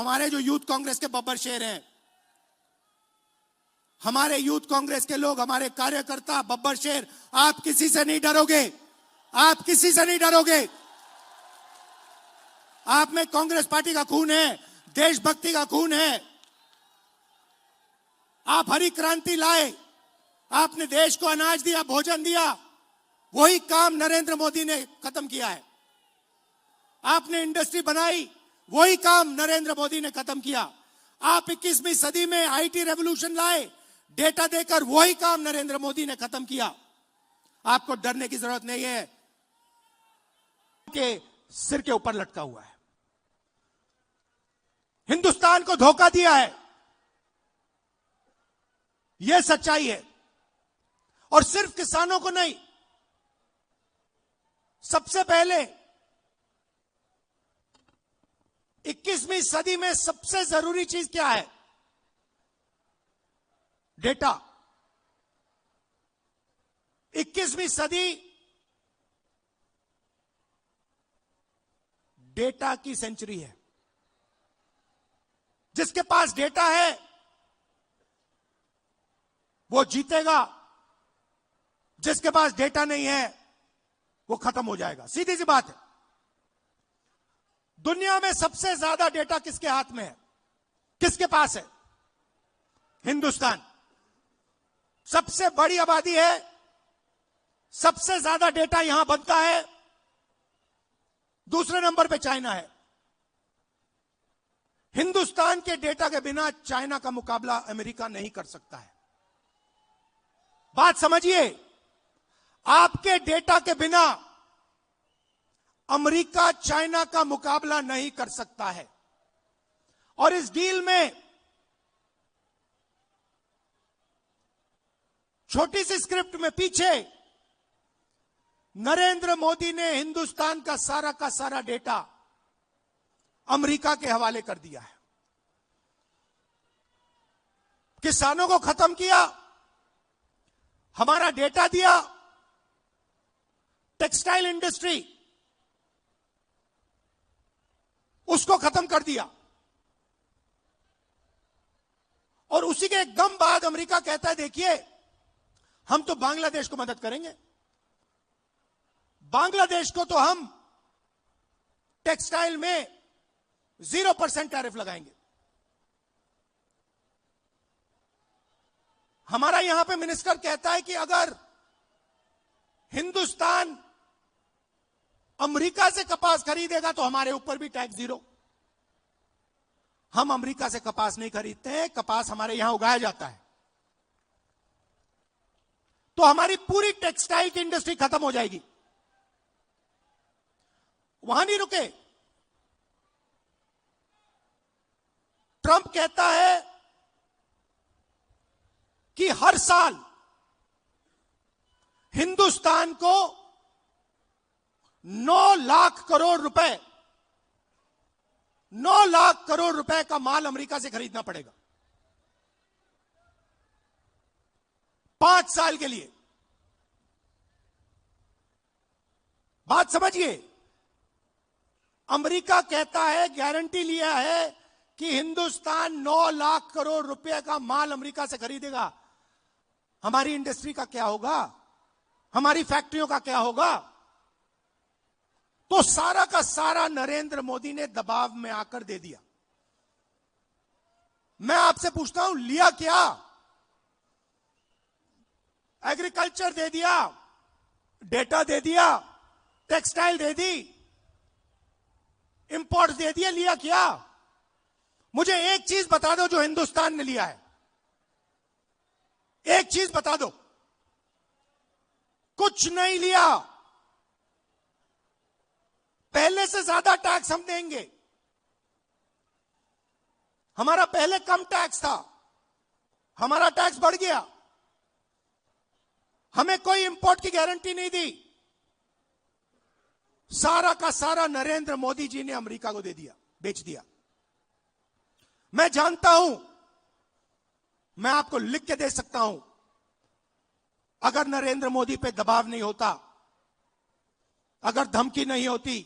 हमारे जो यूथ कांग्रेस के बब्बर शेर हैं, हमारे यूथ कांग्रेस के लोग, हमारे कार्यकर्ता बब्बर शेर, आप किसी से नहीं डरोगे, आप किसी से नहीं डरोगे। आप में कांग्रेस पार्टी का खून है, देशभक्ति का खून है। आप हरी क्रांति लाए, आपने देश को अनाज दिया, भोजन दिया, वही काम नरेंद्र मोदी ने खत्म किया है। आपने इंडस्ट्री बनाई, वही काम नरेंद्र मोदी ने खत्म किया। आप 21वीं सदी में आईटी रेवोल्यूशन लाए, डेटा देकर, वही काम नरेंद्र मोदी ने खत्म किया। आपको डरने की जरूरत नहीं है, के सिर के ऊपर लटका हुआ है। हिंदुस्तान को धोखा दिया है, यह सच्चाई है। और सिर्फ किसानों को नहीं, सबसे पहले 21वीं सदी में सबसे जरूरी चीज क्या है? डेटा। 21वीं सदी डेटा की सेंचुरी है। जिसके पास डेटा है वो जीतेगा, जिसके पास डेटा नहीं है वो खत्म हो जाएगा। सीधी सी बात है। दुनिया में सबसे ज्यादा डेटा किसके हाथ में है? किसके पास है? हिंदुस्तान। सबसे बड़ी आबादी है, सबसे ज्यादा डेटा यहां बनता है। दूसरे नंबर पे चाइना है। हिंदुस्तान के डेटा के बिना चाइना का मुकाबला अमेरिका नहीं कर सकता है। बात समझिए, आपके डेटा के बिना अमेरिका चाइना का मुकाबला नहीं कर सकता है। और इस डील में छोटी सी स्क्रिप्ट में पीछे नरेंद्र मोदी ने हिंदुस्तान का सारा डेटा अमेरिका के हवाले कर दिया है। किसानों को खत्म किया, हमारा डेटा दिया, टेक्सटाइल इंडस्ट्री उसको खत्म कर दिया। और उसी के एकदम बाद अमेरिका कहता है, देखिए हम तो बांग्लादेश को मदद करेंगे, बांग्लादेश को तो हम टेक्सटाइल में 0% टैरिफ लगाएंगे। हमारा यहां पे मिनिस्टर कहता है कि अगर हिंदुस्तान अमेरिका से कपास खरीदेगा तो हमारे ऊपर भी टैक्स 0। हम अमेरिका से कपास नहीं खरीदते हैं, कपास हमारे यहां उगाया जाता है। तो हमारी पूरी टेक्सटाइल की इंडस्ट्री खत्म हो जाएगी। वहां नहीं रुके। ट्रंप कहता है कि हर साल हिंदुस्तान को 9 लाख करोड़ रुपए, 9 लाख करोड़ रुपए का माल अमेरिका से खरीदना पड़ेगा 5 साल के लिए। बात समझिए, अमेरिका कहता है, गारंटी लिया है कि हिंदुस्तान 9 लाख करोड़ रुपए का माल अमेरिका से खरीदेगा। हमारी इंडस्ट्री का क्या होगा? हमारी फैक्ट्रियों का क्या होगा? तो सारा का सारा नरेंद्र मोदी ने दबाव में आकर दे दिया। मैं आपसे पूछता हूं, लिया क्या? एग्रीकल्चर दे दिया, डेटा दे दिया, टेक्सटाइल दे दी, इंपोर्ट दे दिया, लिया क्या? मुझे एक चीज बता दो जो हिंदुस्तान ने लिया है। एक चीज बता दो। कुछ नहीं लिया। पहले से ज्यादा टैक्स हम देंगे। हमारा पहले कम टैक्स था, हमारा टैक्स बढ़ गया। हमें कोई इंपोर्ट की गारंटी नहीं दी। सारा का सारा नरेंद्र मोदी जी ने अमेरिका को दे दिया, बेच दिया। मैं जानता हूं, मैं आपको लिख के दे सकता हूं, अगर नरेंद्र मोदी पे दबाव नहीं होता, अगर धमकी नहीं होती,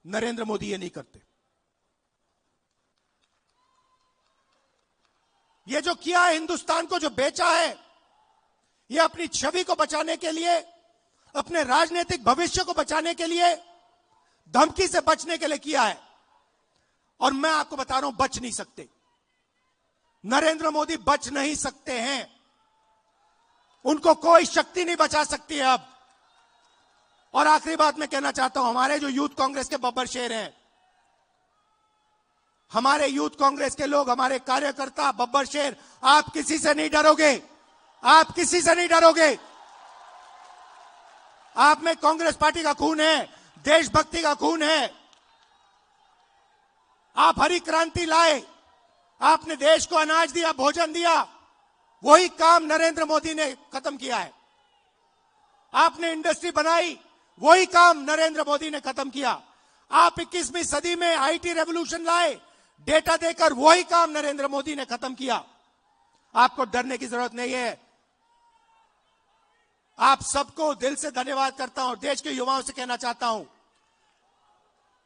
नरेंद्र मोदी ये नहीं करते। ये जो किया है, हिंदुस्तान को जो बेचा है, ये अपनी छवि को बचाने के लिए, अपने राजनीतिक भविष्य को बचाने के लिए, धमकी से बचने के लिए किया है। और मैं आपको बता रहा हूं, बच नहीं सकते। नरेंद्र मोदी बच नहीं सकते हैं। उनको कोई शक्ति नहीं बचा सकती है अब। और आखिरी बात मैं कहना चाहता हूं, हमारे जो यूथ कांग्रेस के बब्बर शेर हैं, हमारे यूथ कांग्रेस के लोग, हमारे कार्यकर्ता बब्बर शेर, आप किसी से नहीं डरोगे। आप किसी से नहीं डरोगे। आप में कांग्रेस पार्टी का खून है, देशभक्ति का खून है। आप हरी क्रांति लाए, आपने देश को अनाज दिया, भोजन दिया। वही काम नरेंद्र मोदी ने खत्म किया है। आपने इंडस्ट्री बनाई, वही काम नरेंद्र मोदी ने खत्म किया। आप 21वीं सदी में आईटी रेवोल्यूशन लाए, डेटा देकर, वही काम नरेंद्र मोदी ने खत्म किया। आपको डरने की जरूरत नहीं है। आप सबको दिल से धन्यवाद करता हूं। देश के युवाओं से कहना चाहता हूं,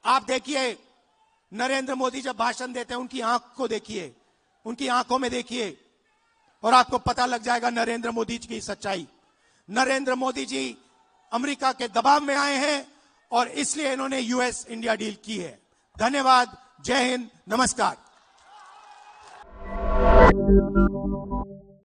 आप देखिए, नरेंद्र मोदी जब भाषण देते हैं, उनकी आंख को देखिए, उनकी आंखों में देखिए, और आपको पता लग जाएगा नरेंद्र मोदी जी की सच्चाई। नरेंद्र मोदी जी अमेरिका के दबाव में आए हैं और इसलिए इन्होंने यूएस इंडिया डील की है। धन्यवाद। जय हिंद। नमस्कार।